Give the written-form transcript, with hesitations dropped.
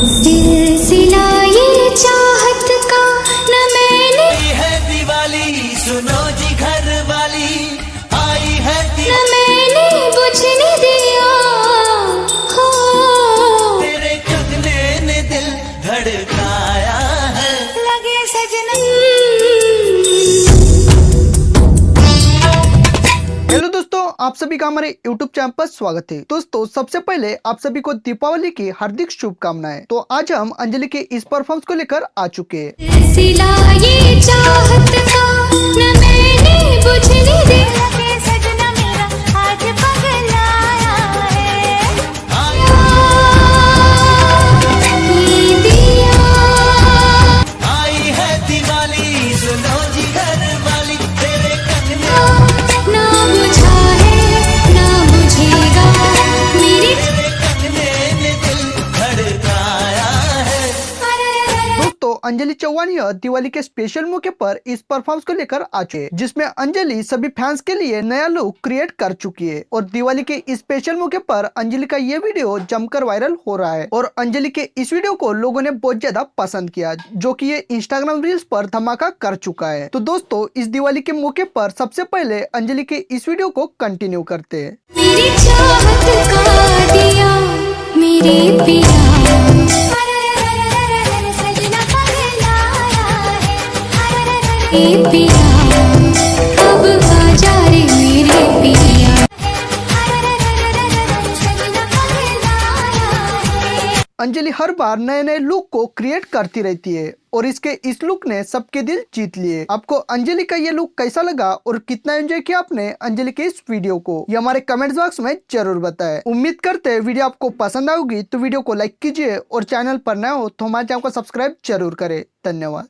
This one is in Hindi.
सिलसिला ये चाहत का न मैंने है दिवाली सुनो जी घर वाली आई है न मैंने बुझने दिया हो। तेरे कगने ने दिल धड़काया है लगे सजना। हेलो दोस्तों, आप सभी का हमारे YouTube चैनल पर स्वागत है। दोस्तों, सबसे पहले आप सभी को दीपावली की हार्दिक शुभकामनाएं। तो आज हम अंजलि के इस परफॉर्मेंस को लेकर आ चुके हैं। सिला ये चाहत का न मैंने बुझने दिया। लगे सजना मेरा आज पगलाया है। ये दिया आई है दिवाली सुनो जी घर वाली तेरे कगने ना बुझा है ना बुझेगा मेरी। तेरे कगने ने दिल धड़काया है। दोस्तों, अंजलि चौहान यह दिवाली के स्पेशल मौके पर इस परफॉर्मेंस को लेकर आ चुके हैं, जिसमें अंजलि सभी फैंस के लिए नया लुक क्रिएट कर चुकी है। और दिवाली के इस स्पेशल मौके पर अंजलि का ये वीडियो जमकर वायरल हो रहा है। और अंजलि के इस वीडियो को लोगों ने बहुत ज्यादा पसंद किया, जो कि ये इंस्टाग्राम रील्स पर धमाका कर चुका है। तो दोस्तों, इस दिवाली के मौके पर सबसे पहले अंजलि के इस वीडियो को कंटिन्यू करते हैं। मेरी चाहत का दिया मेरे पिया। सजना पगलाया है। ए पिया अब आजा रे मेरे पिया। सजना पगलाया है। अंजलि हर बार नए नए लुक को क्रिएट करती रहती है और इसके इस लुक ने सबके दिल जीत लिए। आपको अंजलि का ये लुक कैसा लगा और कितना एंजॉय किया आपने अंजलि के इस वीडियो को, ये हमारे कमेंट बॉक्स में जरूर बताएं। उम्मीद करते हैं वीडियो आपको पसंद आएगी, तो वीडियो को लाइक कीजिए और चैनल पर नए हो तो हमारे चैनल को सब्सक्राइब जरूर करें। धन्यवाद।